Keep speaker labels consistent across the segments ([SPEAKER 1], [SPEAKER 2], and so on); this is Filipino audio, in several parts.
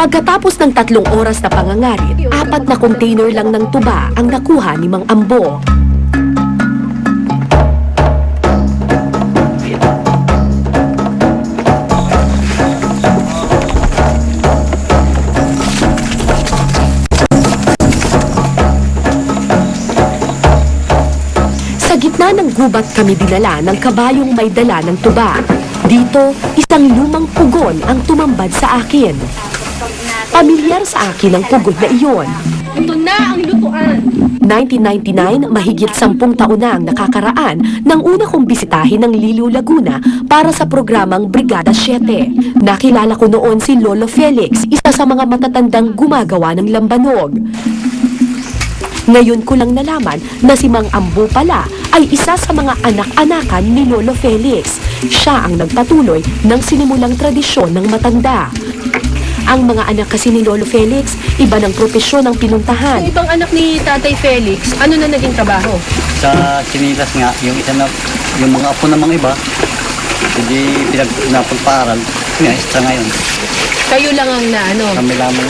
[SPEAKER 1] Pagkatapos ng 3 oras na pangangarit, 4 na container lang ng tuba ang nakuha ni Mang Ambo. Sa gitna ng gubat kami dinala ng kabayong may dala ng tuba. Dito, isang lumang pugon ang tumambad sa akin. Pamilyar sa akin ang pugon na iyon.
[SPEAKER 2] Ito na ang lutuan.
[SPEAKER 1] 1999, mahigit 10 taon na ang nakakaraan nang una kong bisitahin ng Liliw, Laguna para sa programang Brigada 7. Nakilala ko noon si Lolo Felix, isa sa mga matatandang gumagawa ng lambanog. Ngayon ko lang nalaman na si Mang Ambo pala ay isa sa mga anak-anakan ni Lolo Felix. Siya ang nagpatuloy ng sinimulang tradisyon ng matanda. Ang mga anak kasi ni Lolo Felix, iba ng propesyon ang pinuntahan.
[SPEAKER 2] Yung ibang anak ni Tatay Felix, ano na naging trabaho?
[SPEAKER 3] Sa sinilas nga, yung isa na, yung mga apo namang iba, hindi pinapagpaaral. Nga, isa ngayon.
[SPEAKER 2] Kayo lang ang naano,
[SPEAKER 3] Kami lamang,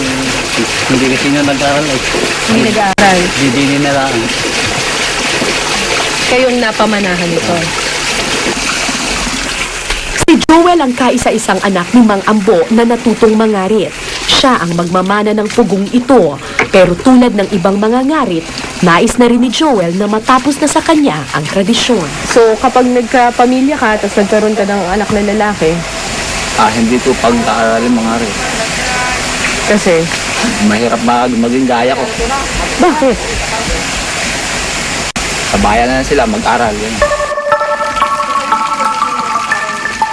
[SPEAKER 3] hindi kasi nyo nag-aaral eh.
[SPEAKER 2] hindi nag-aaral.
[SPEAKER 3] Didini na lang.
[SPEAKER 2] Kayong napamanahan nito.
[SPEAKER 1] Si Joel ang kaisa-isang anak ni Mang Ambo na natutong mangarit. Siya ang magmamana ng pugong ito. Pero tulad ng ibang mga ngarit, nais na rin ni Joel na matapos na sa kanya ang tradisyon.
[SPEAKER 2] So, kapag nagkapamilya ka, tapos nagkaroon ka ng anak na lalaki,
[SPEAKER 4] Hindi ko pag-aaralin mga rin.
[SPEAKER 2] kasi,
[SPEAKER 4] Mahirap maging gaya ko.
[SPEAKER 2] bakit?
[SPEAKER 4] Sa bayan na sila mag-aral. Yan.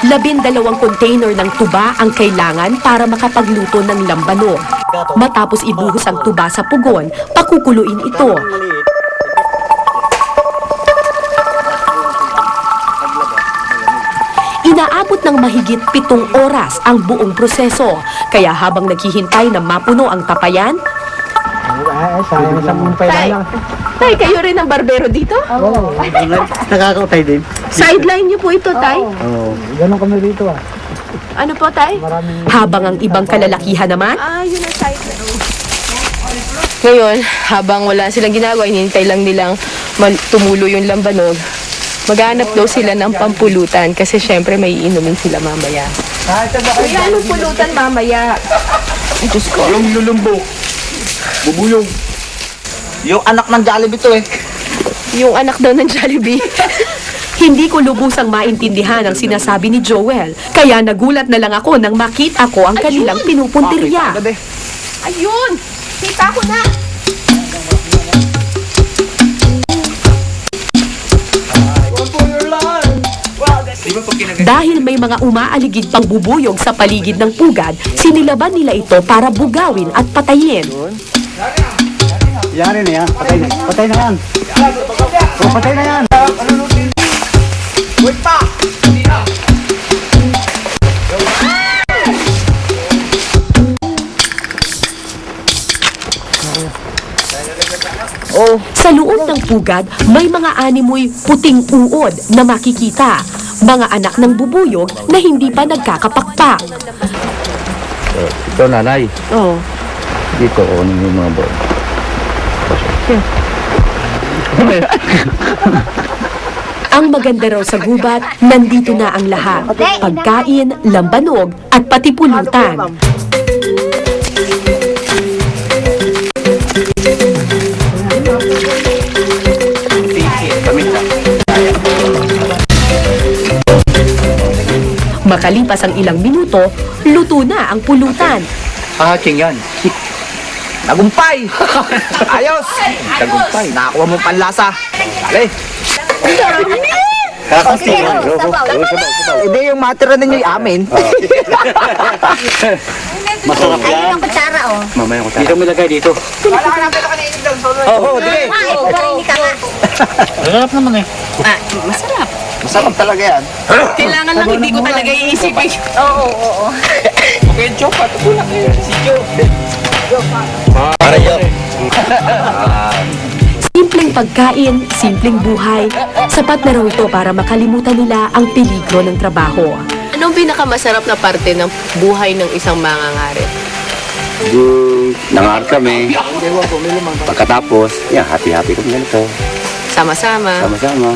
[SPEAKER 1] 12 container ng tuba ang kailangan para makapagluto ng lambanog. Matapos ibuhos ang tuba sa pugon, pakukuluin ito. Inaabot ng mahigit 7 oras ang buong proseso. Kaya habang naghihintay na mapuno ang tapayan,
[SPEAKER 2] Tay, kayo rin ang barbero dito?
[SPEAKER 3] Nakakautay din.
[SPEAKER 2] Sideline niyo po ito, Tay?
[SPEAKER 5] Ganon kami dito ah.
[SPEAKER 2] Ano po, Tay?
[SPEAKER 1] habang ang ibang kalalakihan naman,
[SPEAKER 2] Yun ang sideline. Ngayon, habang wala silang ginagawa, hinihintay lang nilang tumulo yung lambanog, maghanap daw sila ng pampulutan kasi syempre may iinumin sila mamaya. Kaya anong pulutan mamaya? Ay, Diyos ko.
[SPEAKER 4] Yung lulumbo. Bubuyog. Yung anak ng Jollibee to eh.
[SPEAKER 2] Yung anak daw ng Jollibee.
[SPEAKER 1] hindi ko lubusang maintindihan ang sinasabi ni Joel. Kaya nagulat na lang ako nang makita ko ang kanilang pinupuntirya.
[SPEAKER 2] Ayun! Kita ko na!
[SPEAKER 1] Dahil may mga umaaligid pang bubuyog sa paligid ng pugad, sinilaban nila ito para bugawin at patayin.
[SPEAKER 3] Yari na yan. Patay na. Patay na yan. Patay na yan. Sa loob ng pugad, may mga animoy puting uod na makikita. Mga anak ng bubuyog na hindi pa nagkakapakpak.
[SPEAKER 4] Ito nanay.
[SPEAKER 2] Oo.
[SPEAKER 4] Dito yung mga boy.
[SPEAKER 1] Ang maganda raw sa gubat, nandito na ang lahat. Pagkain, lambanog, at pati pulutan. Makalipas ang ilang minuto, luto na ang pulutan.
[SPEAKER 4] Ching yan. Nagumpay! Ayos! Nagumpay. Nakakuha mo panlasa. Ale! Hindi yung matira ninyo yung amin.
[SPEAKER 3] Masarap
[SPEAKER 6] Ayun
[SPEAKER 3] yan.
[SPEAKER 6] ang kutsara, oh.
[SPEAKER 4] Mamaya ko
[SPEAKER 3] Dito mo lagay dito.
[SPEAKER 4] Oo, sige.
[SPEAKER 6] Ay, kumarinig ka nga.
[SPEAKER 3] Masarap naman eh.
[SPEAKER 2] Masarap.
[SPEAKER 4] Masarap talaga yan.
[SPEAKER 2] Kailangan lang hindi ko talaga iisipin.
[SPEAKER 6] Oo.
[SPEAKER 4] Okay, Joe, patulak kayo. Si Joe.
[SPEAKER 1] Simpleng pagkain, simpleng buhay. Sapat na raw ito para makalimutan nila ang peligro ng trabaho.
[SPEAKER 2] Anong pinakamasarap na parte ng buhay ng isang mangangarit?
[SPEAKER 7] Di, nangarap kami. Pagkatapos, happy-happy kami ganito.
[SPEAKER 2] Sama-sama.
[SPEAKER 7] Sama-sama.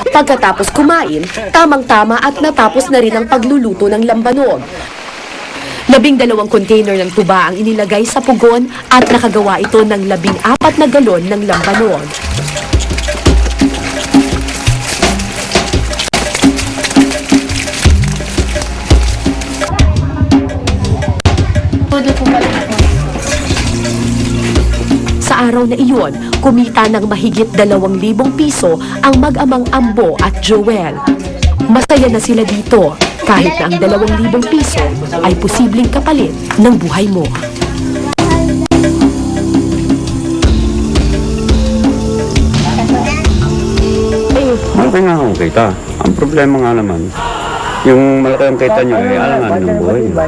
[SPEAKER 3] Pagkatapos kumain, tamang-tama at natapos na rin ang pagluluto ng lambanog. 12 container ng tuba ang inilagay sa pugon at nakagawa ito ng 14 na galon ng lambanog. Sa araw na iyon, kumita ng mahigit 2,000 piso ang mag-amang Ambo at Joel. Masaya na sila dito kahit na ang 2,000 piso ay posibleng kapalit ng buhay mo.
[SPEAKER 7] Malaki nga akong kita. Ang problema nga naman, yung malaki ang kita nyo, alangan ng buhay nyo.